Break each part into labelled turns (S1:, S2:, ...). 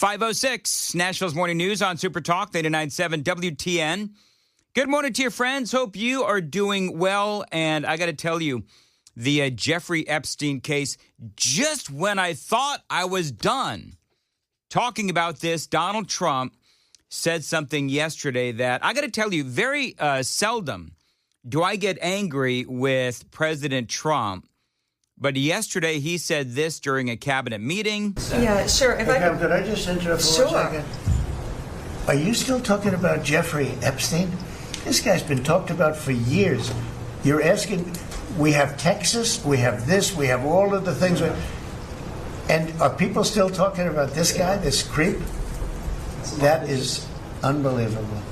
S1: 5:06, Nashville's Morning News on Super Talk, 89.7 WTN. Good morning to your friends. Hope you are doing well. And I got to tell you, the Jeffrey Epstein case, just when I thought I was done talking about this, Donald Trump said something yesterday that I got to tell you, very seldom do I get angry with President Trump. But yesterday he said this during a cabinet meeting.
S2: Yeah, sure.
S3: Could I just interrupt for 1 second? Are you still talking about Jeffrey Epstein? This guy's been talked about for years. You're asking, we have Texas, we have this, we have all of the things. And are people still talking about this guy, this creep? That is unbelievable.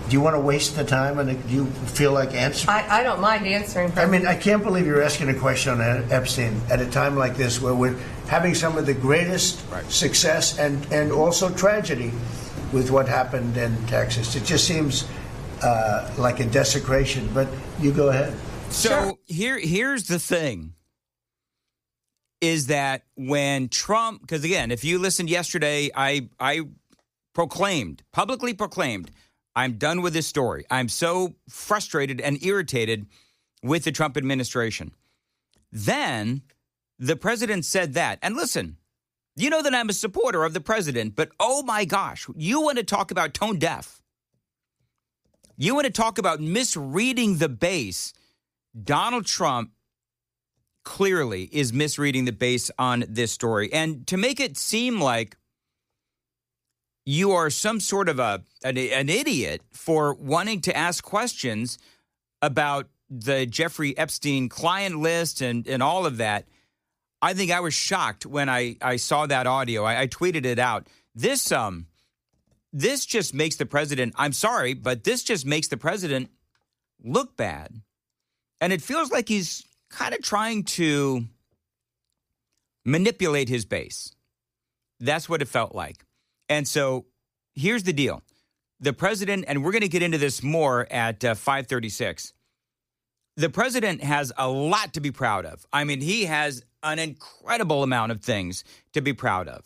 S3: Do you want to waste the time, and do you feel like answering?
S2: I don't mind answering.
S3: I mean, I can't believe you're asking a question on Epstein at a time like this where we're having some of the greatest success and also tragedy with what happened in Texas. It just seems like a desecration, but you go ahead.
S1: So here's the thing, is that when Trump, because again, if you listened yesterday, I publicly proclaimed, I'm done with this story. I'm so frustrated and irritated with the Trump administration. Then the president said that. And listen, you know that I'm a supporter of the president, but oh my gosh, you want to talk about tone deaf. You want to talk about misreading the base. Donald Trump clearly is misreading the base on this story. And to make it seem like you are some sort of an idiot for wanting to ask questions about the Jeffrey Epstein client list and all of that. I think I was shocked when I saw that audio. I tweeted it out. This just makes the president, I'm sorry, but this just makes the president look bad. And it feels like he's kind of trying to manipulate his base. That's what it felt like. And so here's the deal. The president, and we're going to get into this more at 5:36. The president has a lot to be proud of. I mean, he has an incredible amount of things to be proud of.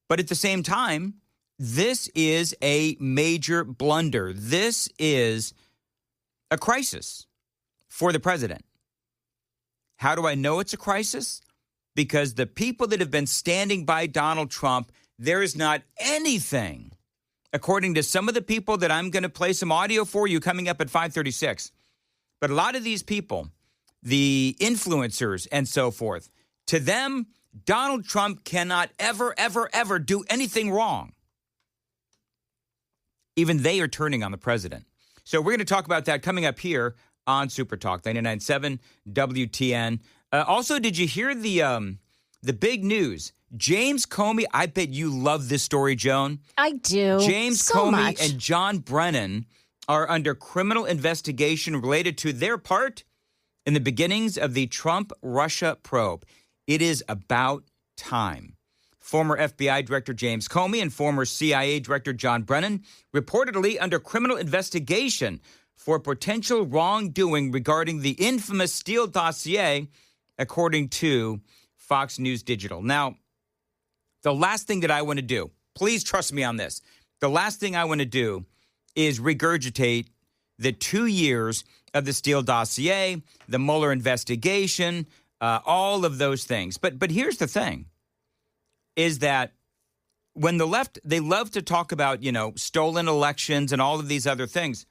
S1: But at the same time, this is a major blunder. This is a crisis for the president. How do I know it's a crisis? Because the people that have been standing by Donald Trump, there is not anything, according to some of the people that I'm going to play some audio for you coming up at 5:36. But a lot of these people, the influencers and so forth, to them, Donald Trump cannot ever, ever, ever do anything wrong. Even they are turning on the president. So we're going to talk about that coming up here on Super Talk 99.7 WTN. Also, did you hear the big news? James Comey, I bet you love this story, Joan.
S4: I do.
S1: James
S4: so
S1: Comey
S4: much.
S1: and John Brennan are under criminal investigation related to their part in the beginnings of the Trump-Russia probe. It is about time. Former FBI Director James Comey and former CIA Director John Brennan reportedly under criminal investigation for potential wrongdoing regarding the infamous Steele dossier, according to Fox News Digital. Now, the last thing that I want to do, please trust me on this, the last thing I want to do is regurgitate the 2 years of the Steele dossier, the Mueller investigation, all of those things. But here's the thing, is that when the left, they love to talk about, stolen elections and all of these other things.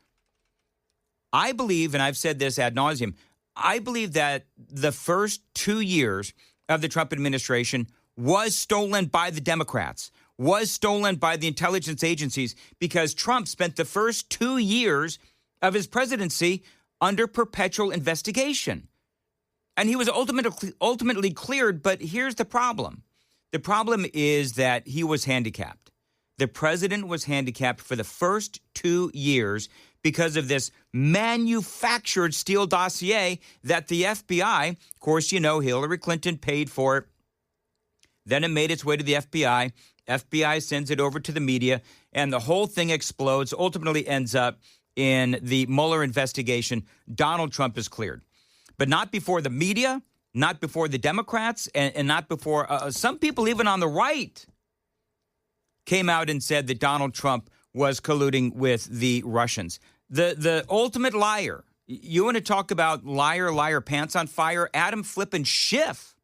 S1: I believe, and I've said this ad nauseum, I believe that the first 2 years of the Trump administration was stolen by the Democrats, was stolen by the intelligence agencies, because Trump spent the first 2 years of his presidency under perpetual investigation. And he was ultimately cleared, but here's the problem. The problem is that he was handicapped. The president was handicapped for the first 2 years because of this manufactured Steele dossier that the FBI, of course, Hillary Clinton paid for it. Then it made its way to the FBI. FBI sends it over to the media, and the whole thing explodes, ultimately ends up in the Mueller investigation. Donald Trump is cleared. But not before the media, not before the Democrats, and not before some people even on the right came out and said that Donald Trump was colluding with the Russians. The ultimate liar. You want to talk about liar, pants on fire? Adam flippin' Schiff.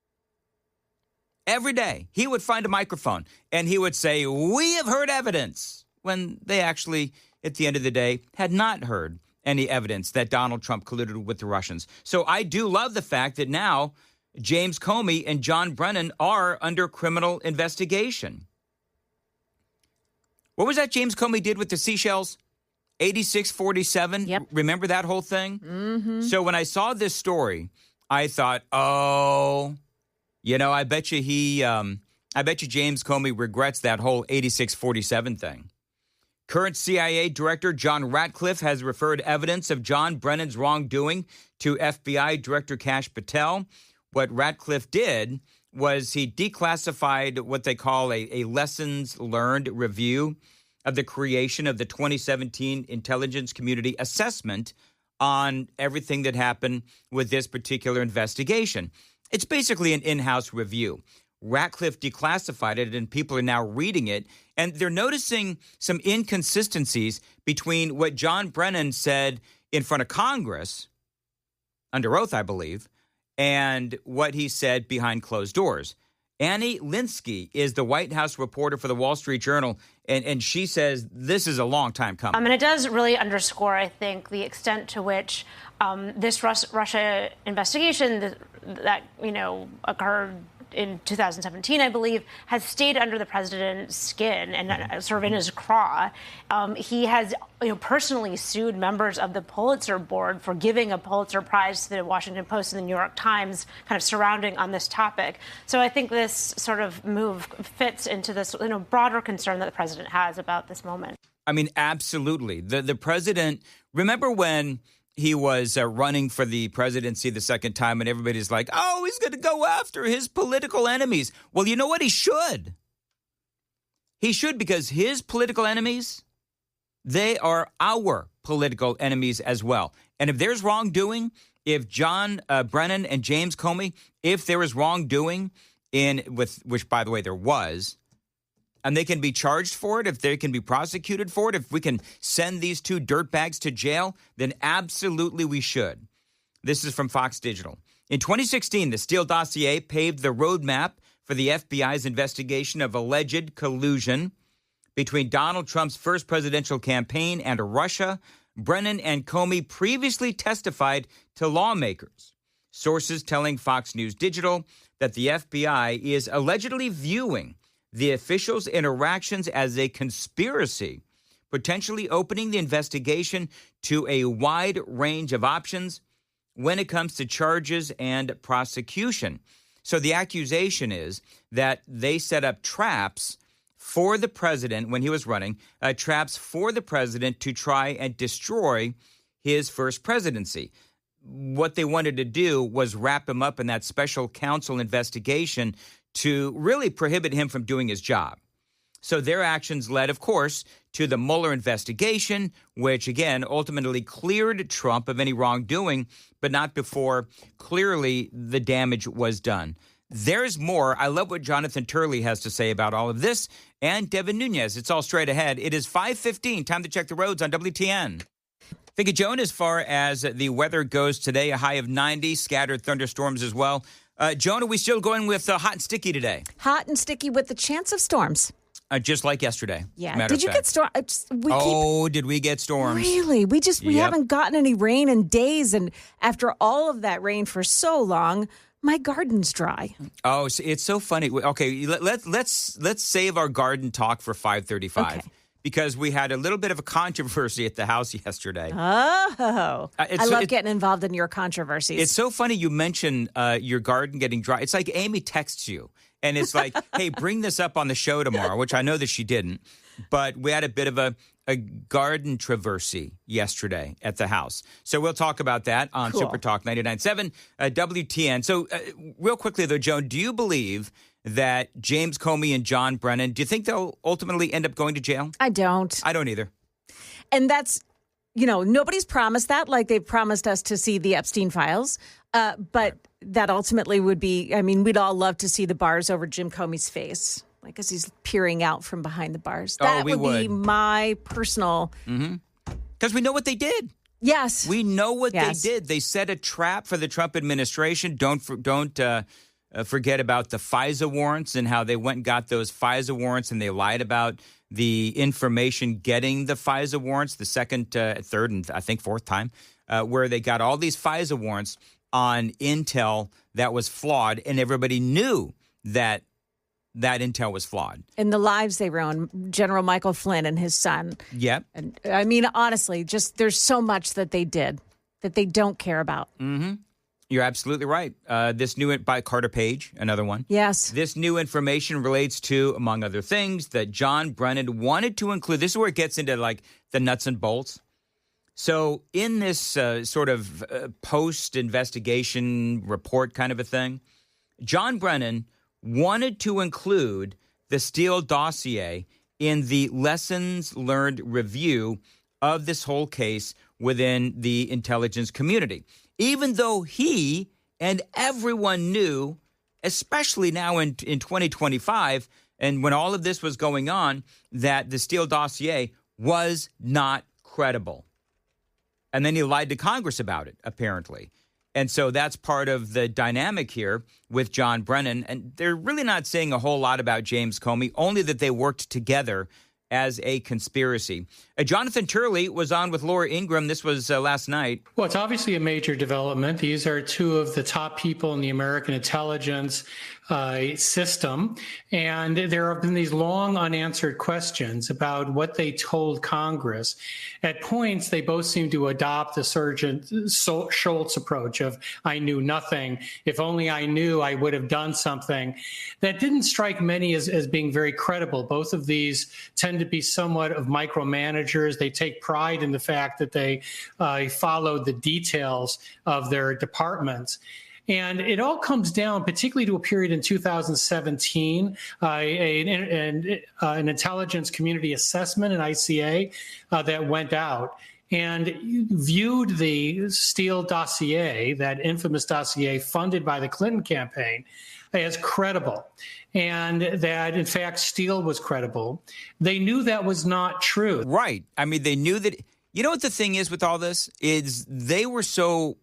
S1: Every day, he would find a microphone and he would say, "We have heard evidence," when they actually, at the end of the day, had not heard any evidence that Donald Trump colluded with the Russians. So I do love the fact that now James Comey and John Brennan are under criminal investigation. What was that James Comey did with the Seychelles? 86-47?
S4: Yep.
S1: Remember that whole thing?
S4: Mm-hmm.
S1: So when I saw this story, I thought, I bet you James Comey regrets that whole 86-47 thing. Current CIA Director John Ratcliffe has referred evidence of John Brennan's wrongdoing to FBI Director Kash Patel. What Ratcliffe did was he declassified what they call a lessons learned review of the creation of the 2017 Intelligence Community Assessment on everything that happened with this particular investigation. It's basically an in-house review. Ratcliffe declassified it, and people are now reading it, and they're noticing some inconsistencies between what John Brennan said in front of Congress, under oath, I believe, and what he said behind closed doors. Annie Linsky is the White House reporter for the Wall Street Journal, and she says this is a long time coming.
S4: And it does really underscore, I think, the extent to which this Russia investigation that occurred in 2017, I believe, has stayed under the president's skin and sort of in his craw. He has personally sued members of the Pulitzer Board for giving a Pulitzer Prize to the Washington Post and the New York Times kind of surrounding on this topic. So I think this sort of move fits into this broader concern that the president has about this moment.
S1: I mean, absolutely. The president, remember when he was running for the presidency the second time, and everybody's like, oh, he's going to go after his political enemies. Well, you know what? He should. He should, because his political enemies, they are our political enemies as well. And if there's wrongdoing, if John Brennan and James Comey, if there is wrongdoing which, by the way, there was, and they can be charged for it, if they can be prosecuted for it, if we can send these two dirtbags to jail, then absolutely we should. This is from Fox Digital. In 2016, the Steele dossier paved the roadmap for the FBI's investigation of alleged collusion between Donald Trump's first presidential campaign and Russia. Brennan and Comey previously testified to lawmakers. Sources telling Fox News Digital that the FBI is allegedly viewing the officials' interactions as a conspiracy, potentially opening the investigation to a wide range of options when it comes to charges and prosecution. So the accusation is that they set up traps for the president when he was running, traps for the president to try and destroy his first presidency. What they wanted to do was wrap him up in that special counsel investigation to really prohibit him from doing his job. So their actions led, of course, to the Mueller investigation, which, again, ultimately cleared Trump of any wrongdoing, but not before clearly the damage was done. There's more. I love what Jonathan Turley has to say about all of this, and Devin Nunes. It's all straight ahead. It is 5:15. Time to check the roads on WTN. Thank you, Joan. As far as the weather goes today, a high of 90, scattered thunderstorms as well. Joan, are we still going with hot and sticky today?
S5: Hot and sticky with the chance of storms.
S1: Just like yesterday.
S5: Yeah. Did you get storms?
S1: Did we get storms?
S5: Really? We haven't gotten any rain in days. And after all of that rain for so long, my garden's dry.
S1: Oh, it's so funny. Okay, let's save our garden talk for 5:35. Okay. Because we had a little bit of a controversy at the house yesterday.
S5: Oh. I love getting involved in your controversies.
S1: It's so funny you mention your garden getting dry. It's like Amy texts you, and it's like, hey, bring this up on the show tomorrow, which I know that she didn't. But we had a bit of a garden controversy yesterday at the house. So we'll talk about that on Super Talk 99.7 WTN. So real quickly, though, Joan, do you believe that James Comey and John Brennan, do you think they'll ultimately end up going to jail?
S5: I don't.
S1: I don't either.
S5: And that's, nobody's promised that, like they've promised us to see the Epstein files. But that ultimately would be, we'd all love to see the bars over Jim Comey's face. like as he's peering out from behind the bars. That
S1: we
S5: would be my personal.
S1: Because we know what they did.
S5: Yes.
S1: We know what
S5: Yes.
S1: they did. They set a trap for the Trump administration. Don't forget about the FISA warrants and how they went and got those FISA warrants, and they lied about the information getting the FISA warrants the second, third, and I think fourth time, where they got all these FISA warrants on intel that was flawed, and everybody knew that intel was flawed.
S5: And the lives they ruined, General Michael Flynn and his son.
S1: Yep.
S5: And I mean, honestly, just there's so much that they did that they don't care about.
S1: Mm-hmm. You're absolutely right. This new by Carter Page, another one.
S5: Yes.
S1: This new information relates to, among other things, that John Brennan wanted to include. This is where it gets into like the nuts and bolts. So in this sort of post-investigation report kind of a thing, John Brennan wanted to include the Steele dossier in the lessons learned review of this whole case within the intelligence community, even though he and everyone knew, especially now in 2025, and when all of this was going on, that the Steele dossier was not credible. And then he lied to Congress about it, apparently. And so that's part of the dynamic here with John Brennan. And they're really not saying a whole lot about James Comey, only that they worked together as a conspiracy. Jonathan Turley was on with Laura Ingraham. This was last night.
S6: Well, it's obviously a major development. These are two of the top people in the American intelligence system. And there have been these long unanswered questions about what they told Congress. At points, they both seem to adopt the Sergeant Schultz approach of, I knew nothing. If only I knew, I would have done something. That didn't strike many as being very credible. Both of these tend to be somewhat of micromanagers. They take pride in the fact that they followed the details of their departments. And it all comes down, particularly to a period in 2017, an intelligence community assessment, an ICA, that went out and viewed the Steele dossier, that infamous dossier funded by the Clinton campaign, as credible, and that, in fact, Steele was credible. They knew that was not true.
S1: Right. I mean, they knew that. You know what the thing is with all this is they were so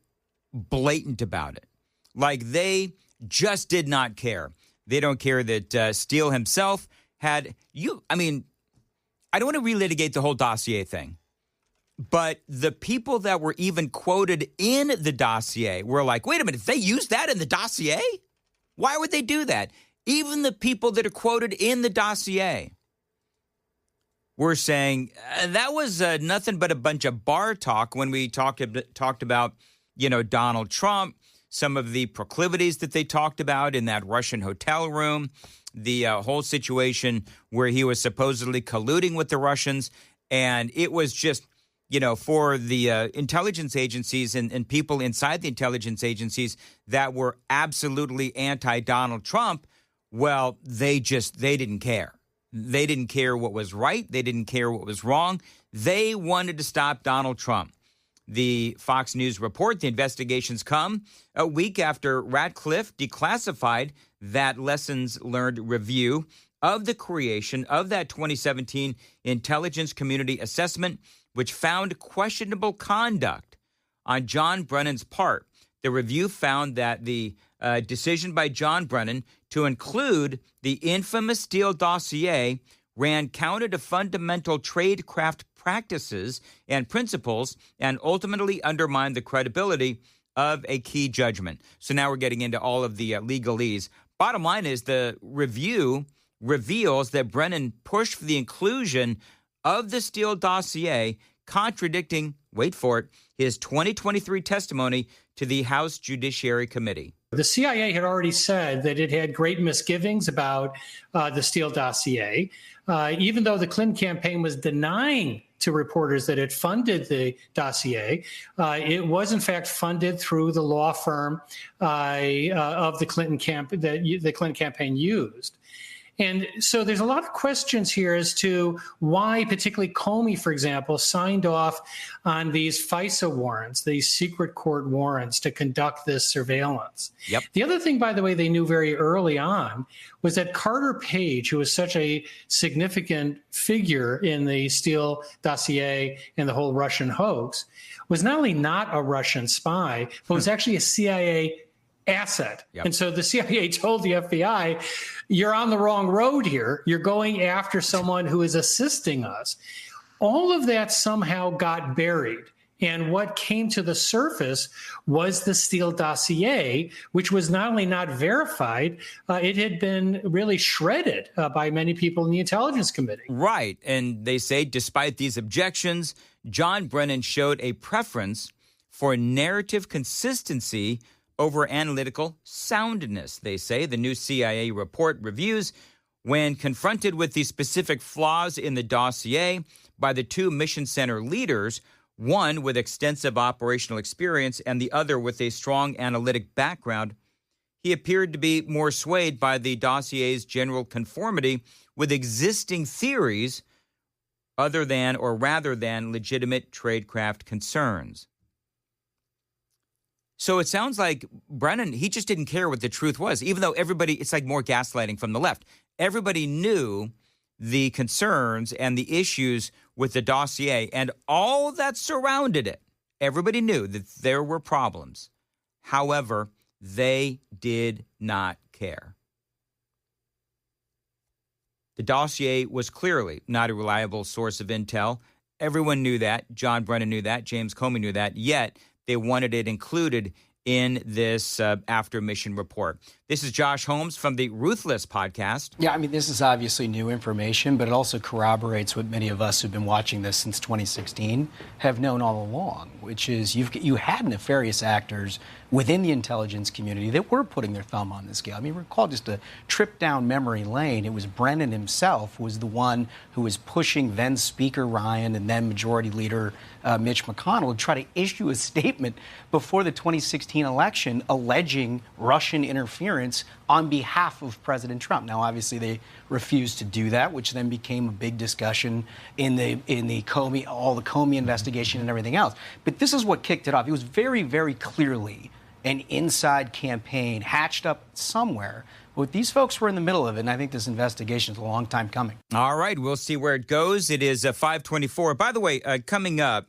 S1: blatant about it. Like, they just did not care. They don't care that Steele himself had I mean, I don't want to relitigate the whole dossier thing, but the people that were even quoted in the dossier were like, wait a minute, they used that in the dossier? Why would they do that? Even the people that are quoted in the dossier were saying that was nothing but a bunch of bar talk when we talked about, Donald Trump, some of the proclivities that they talked about in that Russian hotel room, the whole situation where he was supposedly colluding with the Russians. And it was just, for the intelligence agencies and people inside the intelligence agencies that were absolutely anti-Donald Trump, well, they didn't care. They didn't care what was right. They didn't care what was wrong. They wanted to stop Donald Trump. The Fox News report, the investigations come a week after Ratcliffe declassified that lessons learned review of the creation of that 2017 intelligence community assessment, which found questionable conduct on John Brennan's part. The review found that the decision by John Brennan to include the infamous Steele dossier ran counter to fundamental tradecraft practices and principles and ultimately undermined the credibility of a key judgment. So now we're getting into all of the legalese. Bottom line is the review reveals that Brennan pushed for the inclusion of the Steele dossier, contradicting, wait for it, his 2023 testimony to the House Judiciary Committee.
S6: The CIA had already said that it had great misgivings about the Steele dossier, even though the Clinton campaign was denying to reporters that it funded the dossier. It was, in fact, funded through the law firm of the Clinton the Clinton campaign used. And so there's a lot of questions here as to why, particularly Comey, for example, signed off on these FISA warrants, these secret court warrants to conduct this surveillance.
S1: Yep.
S6: The other thing, by the way, they knew very early on was that Carter Page, who was such a significant figure in the Steele dossier and the whole Russian hoax, was not only not a Russian spy, but was actually a CIA asset.
S1: Yep.
S6: And so the CIA told the FBI, you're on the wrong road here. You're going after someone who is assisting us. All of that somehow got buried. And what came to the surface was the Steele dossier, which was not only not verified, it had been really shredded by many people in the Intelligence Committee.
S1: Right. And they say, despite these objections, John Brennan showed a preference for narrative consistency over analytical soundness, they say. The new CIA report reviews, when confronted with the specific flaws in the dossier by the two mission center leaders, one with extensive operational experience and the other with a strong analytic background, he appeared to be more swayed by the dossier's general conformity with existing theories other than or rather than legitimate tradecraft concerns. So it sounds like Brennan, he just didn't care what the truth was, even though everybody, it's like more gaslighting from the left. Everybody knew the concerns and the issues with the dossier and all that surrounded it. Everybody knew that there were problems. However, they did not care. The dossier was clearly not a reliable source of intel. Everyone knew that. John Brennan knew that. James Comey knew that. Yet, they wanted it included in this after-mission report. This is Josh Holmes from the Ruthless podcast.
S7: Yeah, I mean, this is obviously new information, but it also corroborates what many of us who've been watching this since 2016 have known all along, which is you had nefarious actors within the intelligence community that were putting their thumb on the scale. I mean, recall just a trip down memory lane. It was Brennan himself who was the one who was pushing then Speaker Ryan and then Majority Leader Mitch McConnell to try to issue a statement before the 2016 election alleging Russian interference on behalf of President Trump. Now, obviously, they refused to do that, which then became a big discussion in the Comey, all the Comey investigation and everything else. But this is what kicked it off. It was very, very clearly an inside campaign hatched up somewhere. But these folks were in the middle of it, and I think this investigation is a long time coming.
S1: All right, we'll see where it goes. It is 5:24. By the way, coming up,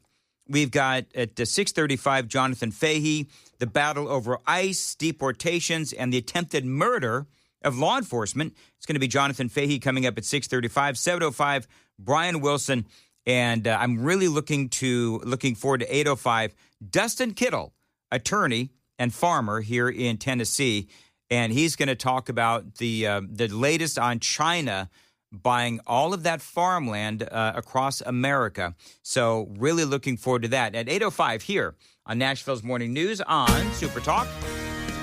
S1: we've got at 6:35, Jonathan Fahey, the battle over ICE, deportations, and the attempted murder of law enforcement. It's going to be Jonathan Fahey coming up at 6:35. 7:05, Brian Wilson. And I'm really looking forward to 8:05, Dustin Kittle, attorney and farmer here in Tennessee. And he's going to talk about the latest on China buying all of that farmland across America. So really looking forward to that. At 8:05 here on Nashville's Morning News on Super Talk.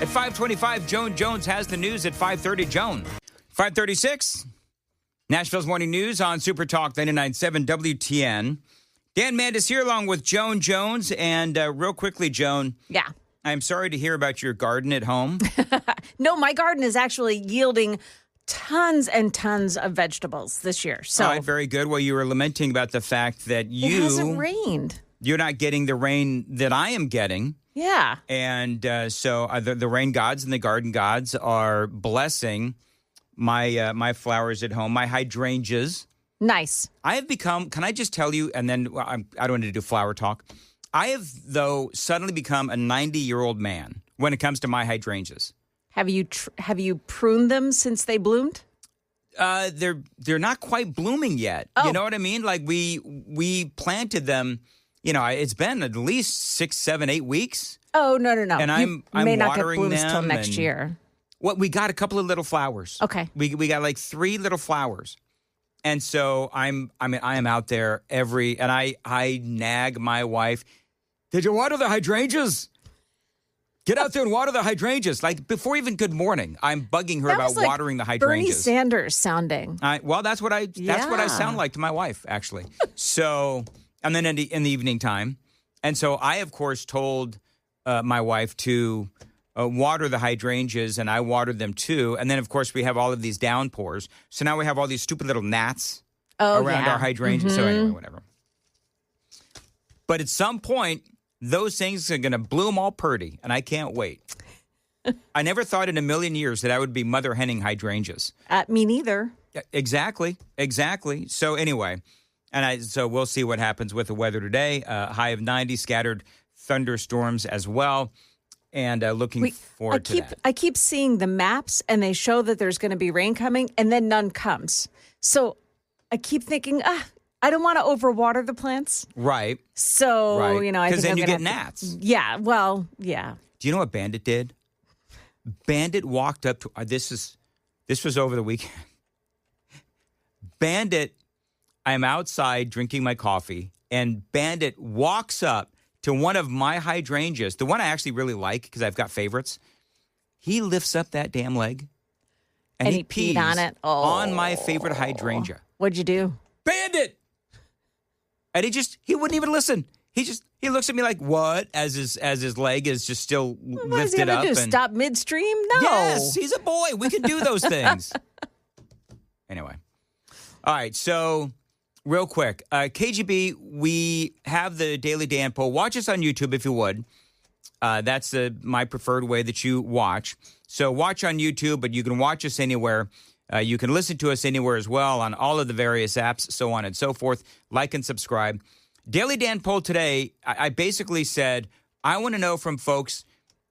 S1: At 5:25, Joan Jones has the news at 5:30. Joan. 5:36, Nashville's Morning News on Super Talk 99.7 WTN. Dan Mandis here along with Joan Jones. And real quickly, Joan.
S5: Yeah.
S1: I'm sorry to hear about your garden at home.
S5: No, my garden is actually yielding tons and tons of vegetables this year. So
S1: all right, very good. Well, you were lamenting about the fact that
S5: it hasn't rained.
S1: You're not getting the rain that I am getting.
S5: Yeah.
S1: And so the rain gods and the garden gods are blessing my flowers at home, my hydrangeas.
S5: Nice.
S1: I have become, can I just tell you, and then I don't want to do flower talk. I have, though, suddenly become a 90-year-old man when it comes to my hydrangeas.
S5: Have you pruned them since they bloomed?
S1: They're not quite blooming yet.
S5: Oh.
S1: You know what I mean? Like we planted them. You know, it's been at least 6, 7, 8 weeks.
S5: Oh no!
S1: And I'm
S5: may not get
S1: watering
S5: blooms
S1: them
S5: till next year.
S1: Well, we got a couple of little flowers.
S5: Okay.
S1: We got like 3 little flowers. And so I am out there and I nag my wife. Did you water the hydrangeas? Get out there and water the hydrangeas. Like before even good morning, I'm bugging her
S5: That
S1: about
S5: was like
S1: watering the
S5: Bernie
S1: hydrangeas.
S5: Sanders sounding.
S1: Well, that's what I sound like to my wife, actually. So, and then in the evening time. And so I, of course, told my wife to water the hydrangeas, and I watered them too. And then, of course, we have all of these downpours. So now we have all these stupid little gnats around our hydrangeas. So anyway, whatever. But at some point, those things are going to bloom all purty, and I can't wait. I never thought in a million years that I would be mother henning hydrangeas.
S5: Me neither.
S1: Exactly. So anyway, so we'll see what happens with the weather today. High of 90, scattered thunderstorms as well. And looking forward to that.
S5: I keep seeing the maps, and they show that there's going to be rain coming, and then none comes. So I keep thinking, I don't want to overwater the plants.
S1: Right.
S5: So, I think
S1: because then you get
S5: to,
S1: gnats.
S5: Yeah. Well, yeah.
S1: Do you know what Bandit did? Bandit walked up to this was over the weekend. Bandit, I'm outside drinking my coffee, and Bandit walks up to one of my hydrangeas, the one I actually really like because I've got favorites. He lifts up that damn leg, and he pees
S5: on it
S1: on my favorite hydrangea.
S5: What'd you do?
S1: Bandit! And he wouldn't even listen. He looks at me like, what? As his leg is just still
S5: What is he
S1: lifted
S5: gonna
S1: up.
S5: do? Stop midstream? No.
S1: Yes, he's a boy. We can do those things. Anyway. All right, so real quick. KGB, we have the Daily Dan poll. Watch us on YouTube if you would. That's my preferred way that you watch. So watch on YouTube, but you can watch us anywhere. You can listen to us anywhere as well on all of the various apps, so on and so forth. Like and subscribe. Daily Dan poll today, I basically said, I want to know from folks,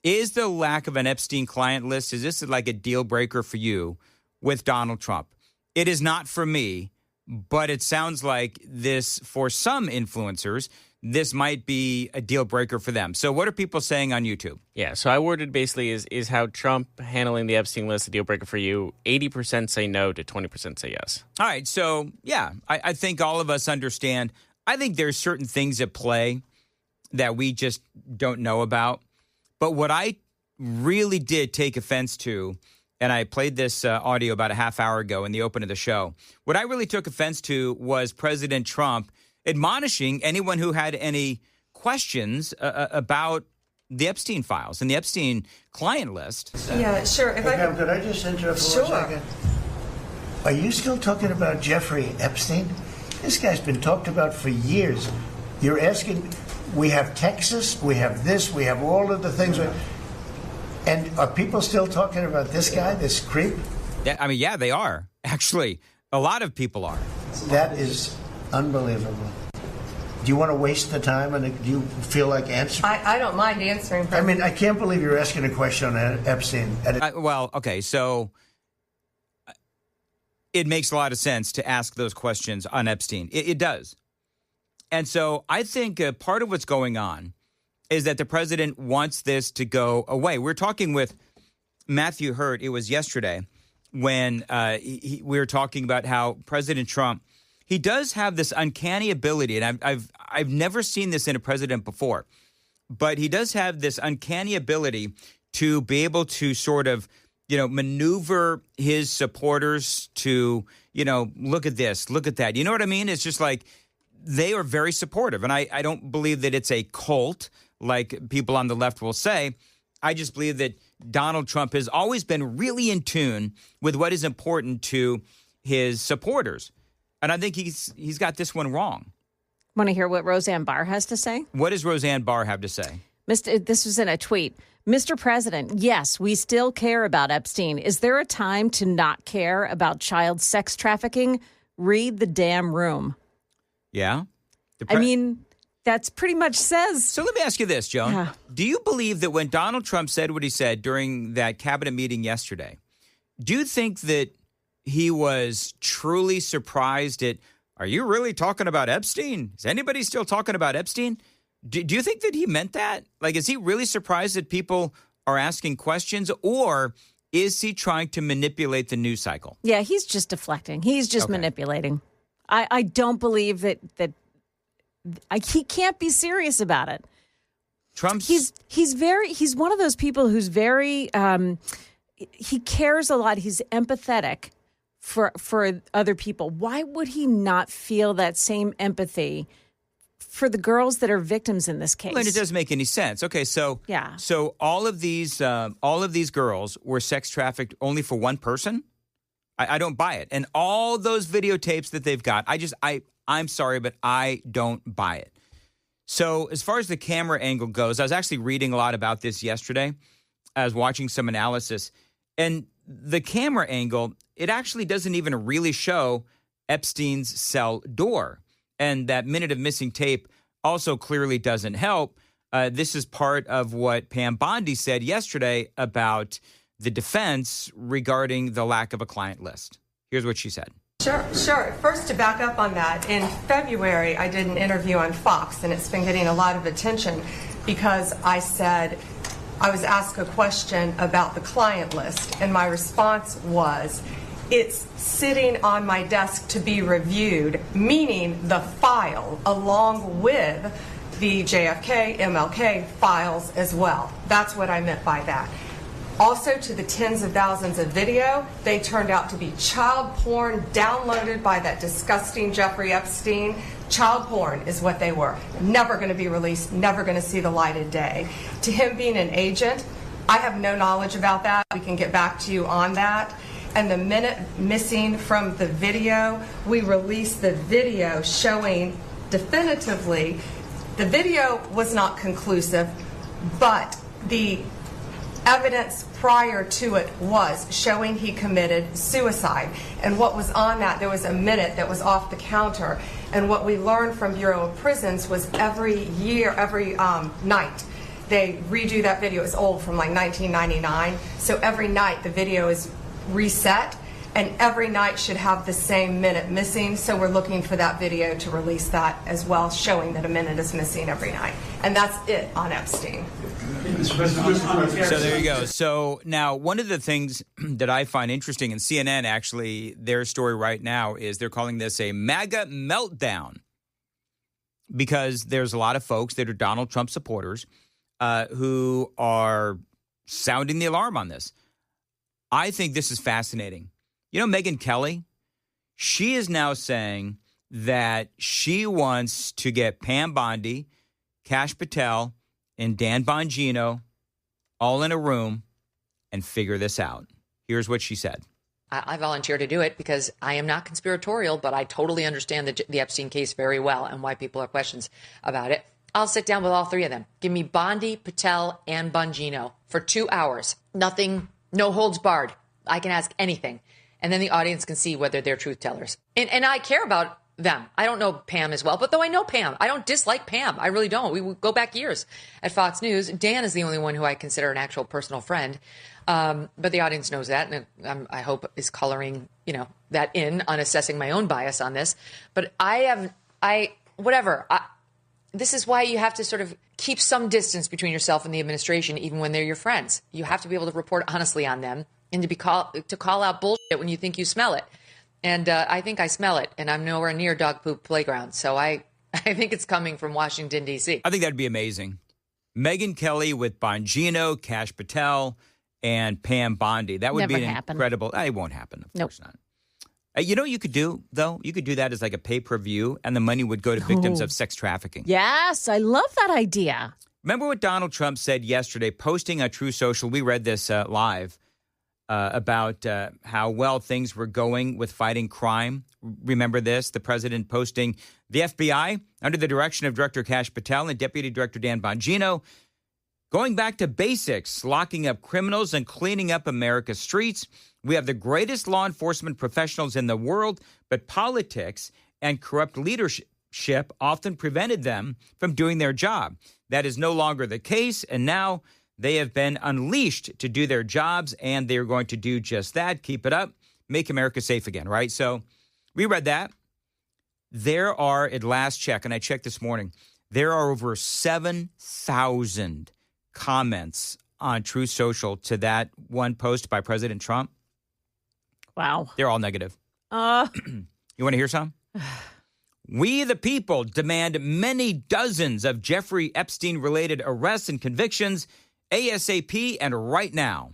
S1: is the lack of an Epstein client list, is this like a deal breaker for you with Donald Trump? It is not for me, but it sounds like this, for some influencers, this might be a deal breaker for them. So what are people saying on YouTube?
S8: Yeah, so I worded basically is how Trump handling the Epstein list a deal breaker for you. 80% say no to 20% say yes.
S1: All right, so yeah, I think all of us understand. I think there's certain things at play that we just don't know about. But what I really did take offense to, and I played this audio about a half hour ago in the open of the show, what I really took offense to was President Trump admonishing anyone who had any questions about the Epstein files and the Epstein client list.
S2: Yeah, sure. If
S3: Hey, Pam, could I just interrupt for 1 second? Are you still talking about Jeffrey Epstein? This guy's been talked about for years. You're asking, we have Texas, we have this, we have all of the things. And are people still talking about this guy, this creep?
S1: Yeah, they are. Actually, a lot of people are.
S3: That is unbelievable. Do you want to waste the time, and do you feel like answering?
S2: I don't mind answering.
S3: I mean, I can't believe you're asking a question on Epstein.
S1: Well, okay, so it makes a lot of sense to ask those questions on Epstein. It does. And so I think part of what's going on is that the president wants this to go away. We're talking with Matthew Hurt. It was yesterday when we were talking about how President Trump, he does have this uncanny ability, and I've never seen this in a president before, but he does have this uncanny ability to be able to sort of, maneuver his supporters to, look at this, look at that. You know what I mean? It's just like they are very supportive. And I don't believe that it's a cult like people on the left will say. I just believe that Donald Trump has always been really in tune with what is important to his supporters. And I think he's got this one wrong.
S5: Want to hear what Roseanne Barr has to say?
S1: What does Roseanne Barr have to say?
S5: This was in a tweet. Mr. President, yes, we still care about Epstein. Is there a time to not care about child sex trafficking? Read the damn room.
S1: Yeah.
S5: That's pretty much says.
S1: So let me ask you this, Joan.
S5: Yeah.
S1: Do you believe that when Donald Trump said what he said during that cabinet meeting yesterday, do you think that he was truly surprised at, are you really talking about Epstein? Is anybody still talking about Epstein? Do you think that he meant that? Like, is he really surprised that people are asking questions, or is he trying to manipulate the news cycle?
S5: Yeah, he's just deflecting. He's just manipulating. I don't believe that he can't be serious about it. He's one of those people who's very he cares a lot. He's empathetic for other people. Why would he not feel that same empathy for the girls that are victims in this case.
S1: Well, and it doesn't make any sense. Okay, so
S5: yeah.
S1: So all of these girls were sex trafficked only for one person? I don't buy it. And all those videotapes that they've got, I'm sorry, but I don't buy it. So as far as the camera angle goes, I was actually reading a lot about this yesterday. I was watching some analysis, and the camera angle, it actually doesn't even really show Epstein's cell door. And that minute of missing tape also clearly doesn't help. This is part of what Pam Bondi said yesterday about the defense regarding the lack of a client list. Here's what she said.
S2: Sure. First, to back up on that, in February, I did an interview on Fox, and it's been getting a lot of attention because I said I was asked a question about the client list, and my response was, it's sitting on my desk to be reviewed, meaning the file along with the JFK, MLK files as well. That's what I meant by that. Also, to the tens of thousands of video, they turned out to be child porn downloaded by that disgusting Jeffrey Epstein. Child porn is what they were. Never going to be released, never going to see the light of day. To him being an agent, I have no knowledge about that. We can get back to you on that. And the minute missing from the video, we released the video showing definitively the video was not conclusive, but the evidence prior to it was showing he committed suicide. And what was on that, there was a minute that was off the counter. And what we learned from Bureau of Prisons was every night, they redo that video. It's old, from like 1999. So every night the video is reset, and every night should have the same minute missing. So we're looking for that video to release that as well, showing that a minute is missing every night. And that's it on Epstein.
S1: So there you go. So now one of the things that I find interesting, in CNN actually, their story right now is they're calling this a MAGA meltdown, because there's a lot of folks that are Donald Trump supporters who are sounding the alarm on this. I think this is fascinating. You know, Megyn Kelly, she is now saying that she wants to get Pam Bondi, Kash Patel, and Dan Bongino all in a room and figure this out. Here's what she said.
S9: I volunteer to do it because I am not conspiratorial, but I totally understand the Epstein case very well and why people have questions about it. I'll sit down with all three of them. Give me Bondi, Patel, and Bongino for 2 hours. Nothing, no holds barred. I can ask anything. And then the audience can see whether they're truth tellers. And I care about them. I don't know Pam as well, but though I know Pam, I don't dislike Pam. I really don't. We go back years at Fox News. Dan is the only one who I consider an actual personal friend. But the audience knows that, and I hope is coloring, that in on assessing my own bias on this. But this is why you have to sort of keep some distance between yourself and the administration, even when they're your friends. You have to be able to report honestly on them and to call out bullshit when you think you smell it. And I think I smell it, and I'm nowhere near dog poop playground. So I think it's coming from Washington, D.C.
S1: I think that'd be amazing. Megyn Kelly with Bongino, Kash Patel, and Pam Bondi. That would be incredible. It won't happen. Of course not. You know what you could do, though? You could do that as like a pay-per-view, and the money would go to victims of sex trafficking.
S5: Yes, I love that idea.
S1: Remember what Donald Trump said yesterday, posting on True Social? We read this live. About how well things were going with fighting crime. Remember this? The president posting, the FBI, under the direction of Director Kash Patel and Deputy Director Dan Bongino, going back to basics, locking up criminals and cleaning up America's streets. We have the greatest law enforcement professionals in the world, but politics and corrupt leadership often prevented them from doing their job. That is no longer the case, and now they have been unleashed to do their jobs, and they're going to do just that. Keep it up. Make America safe again, right? So we read that. There are, at last check, and I checked this morning, there are over 7,000 comments on Truth Social to that one post by President Trump.
S5: Wow.
S1: They're all negative. You want to hear some? We, the people, demand many dozens of Jeffrey Epstein-related arrests and convictions ASAP and right now.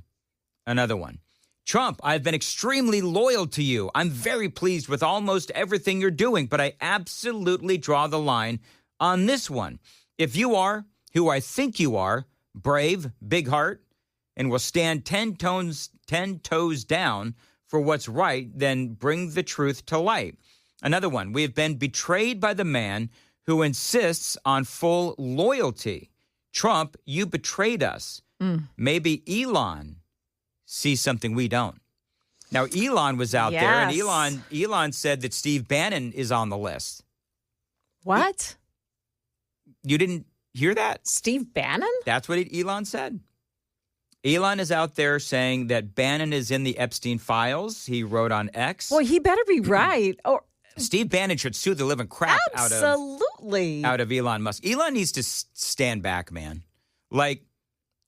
S1: Another one. Trump, I've been extremely loyal to you. I'm very pleased with almost everything you're doing, but I absolutely draw the line on this one. If you are, who I think you are, brave, big heart, and will stand 10 toes down for what's right, then bring the truth to light. Another one, we have been betrayed by the man who insists on full loyalty. Trump, you betrayed us. Maybe Elon sees something we don't. Now, Elon was out there, and Elon said that Steve Bannon is on the list.
S5: What?
S1: You didn't hear that?
S5: Steve Bannon?
S1: That's what Elon said. Elon is out there saying that Bannon is in the Epstein files. He wrote on X.
S5: Well, he better be right. Or
S1: Steve Bannon should sue the living crap out of Elon Musk. Elon needs to stand back, man. Like,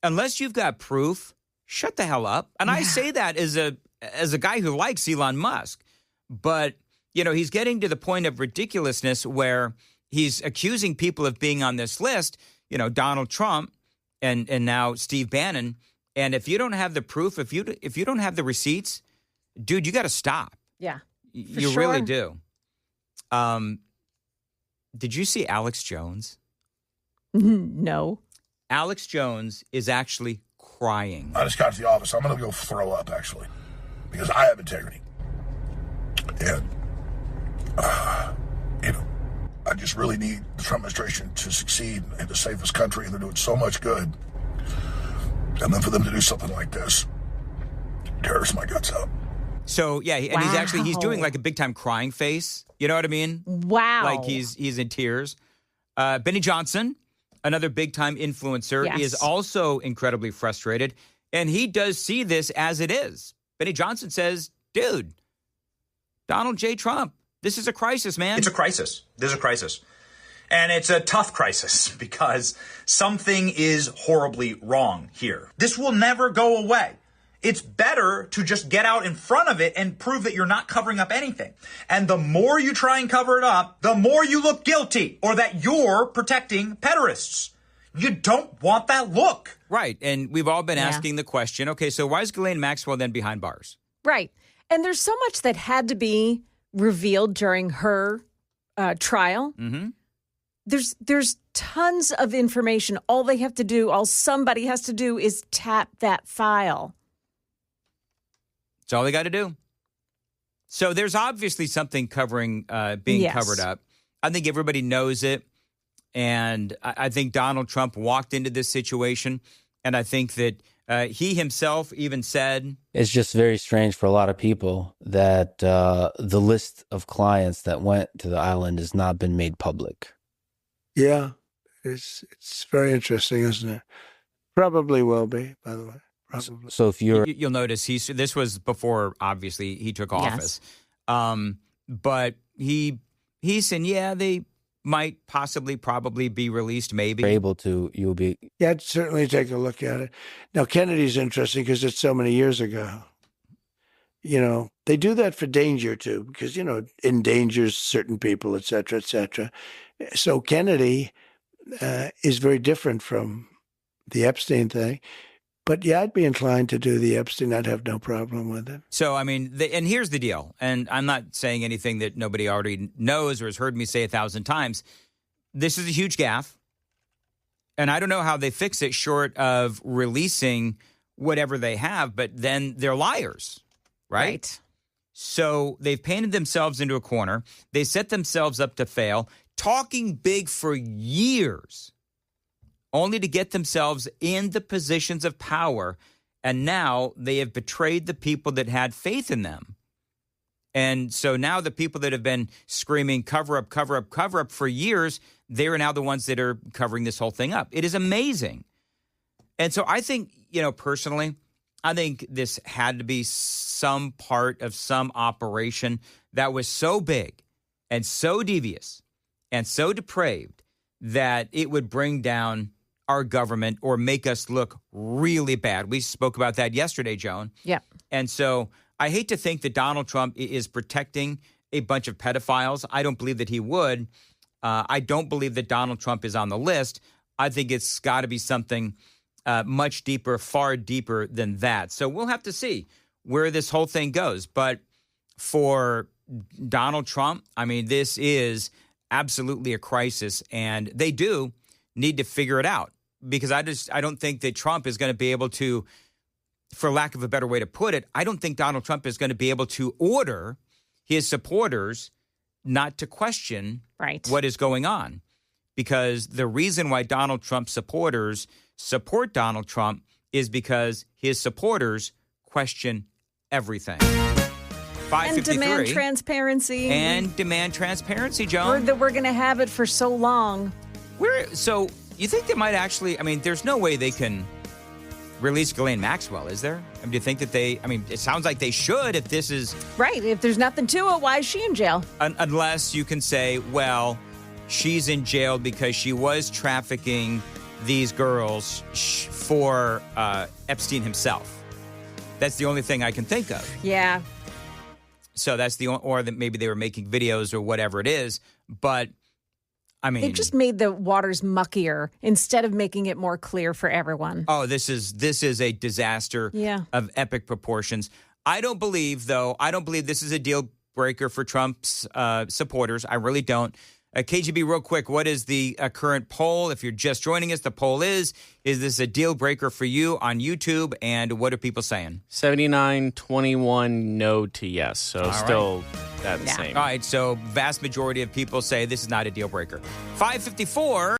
S1: unless you've got proof, shut the hell up. And I say that as a guy who likes Elon Musk. But, you know, he's getting to the point of ridiculousness where he's accusing people of being on this list, you know, Donald Trump and now Steve Bannon. And if you don't have the proof, if you don't have the receipts, dude, you got to stop.
S5: Yeah.
S1: You really do. Did you see Alex Jones?
S5: No.
S1: Alex Jones is actually crying.
S10: I just got to the office. I'm going to go throw up, actually, because I have integrity. And, you know, I just really need the Trump administration to succeed and to save this country, and they're doing so much good. And then for them to do something like this tears my guts out.
S1: So, yeah, and he's doing like a big-time crying face. You know what I mean?
S5: Wow.
S1: Like he's in tears. Benny Johnson, another big-time influencer, is also incredibly frustrated. And he does see this as it is. Benny Johnson says, dude, Donald J. Trump, this is a crisis, man.
S11: It's a crisis. There's a crisis. And it's a tough crisis because something is horribly wrong here. This will never go away. It's better to just get out in front of it and prove that you're not covering up anything. And the more you try and cover it up, the more you look guilty or that you're protecting pederasts. You don't want that look.
S1: Right. And we've all been asking the question, okay, so why is Ghislaine Maxwell then behind bars?
S5: Right. And there's so much that had to be revealed during her trial.
S1: Mm-hmm.
S5: There's tons of information. All somebody has to do is tap that file.
S1: That's all they got to do. So there's obviously something being covered up. I think everybody knows it. And I think Donald Trump walked into this situation. And I think that he himself even said,
S12: it's just very strange for a lot of people that the list of clients that went to the island has not been made public.
S3: Yeah, it's very interesting, isn't it? Probably will be, by the way. Probably.
S12: So if
S1: you'll notice this was before obviously he took office, but he said they might probably be released. Maybe
S12: able to, you'll be.
S3: Yeah, I'd certainly take a look at it. Now Kennedy's interesting because it's so many years ago. You know, they do that for danger too, because endangers certain people, et cetera, et cetera. So Kennedy is very different from the Epstein thing. But yeah, I'd be inclined to do the Epstein. I'd have no problem with it.
S1: So, I mean, and here's the deal. And I'm not saying anything that nobody already knows or has heard me say 1,000 times. This is a huge gaffe. And I don't know how they fix it short of releasing whatever they have. But then they're liars, right? So they've painted themselves into a corner. They set themselves up to fail, talking big for years, only to get themselves in the positions of power. And now they have betrayed the people that had faith in them. And so now the people that have been screaming, cover up, cover up, cover up for years, they're now the ones that are covering this whole thing up. It is amazing. And so I think, personally, I think this had to be some part of some operation that was so big and so devious and so depraved that it would bring down our government or make us look really bad. We spoke about that yesterday, Joan.
S5: Yeah.
S1: And so I hate to think that Donald Trump is protecting a bunch of pedophiles. I don't believe that he would. I don't believe that Donald Trump is on the list. I think it's got to be something much deeper, far deeper than that. So we'll have to see where this whole thing goes. But for Donald Trump, I mean, this is absolutely a crisis, and they do need to figure it out, because I don't think that Trump is going to be able to, for lack of a better way to put it, I don't think Donald Trump is going to be able to order his supporters not to question what is going on. Because the reason why Donald Trump supporters support Donald Trump is because his supporters question everything. 553.
S5: And demand transparency.
S1: And demand transparency, Joan.
S5: That we're going to have it for so long.
S1: So you think they might actually, I mean, there's no way they can release Ghislaine Maxwell, is there? I mean, do you think that it sounds like they should if this is...
S5: Right. If there's nothing to it, why is she in jail?
S1: Unless you can say, well, she's in jail because she was trafficking these girls for Epstein himself. That's the only thing I can think of.
S5: Yeah.
S1: So that's the only, or that maybe they were making videos or whatever it is. But I mean,
S5: they've just made the waters muckier instead of making it more clear for everyone.
S1: Oh, this is a disaster of epic proportions. I don't believe this is a deal breaker for Trump's supporters. I really don't. KGB, real quick, what is the current poll? If you're just joining us, the poll is this a deal breaker for you on YouTube? And what are people saying?
S8: 79-21 no to yes. So still that same.
S1: All right, so vast majority of people say this is not a deal breaker. 554.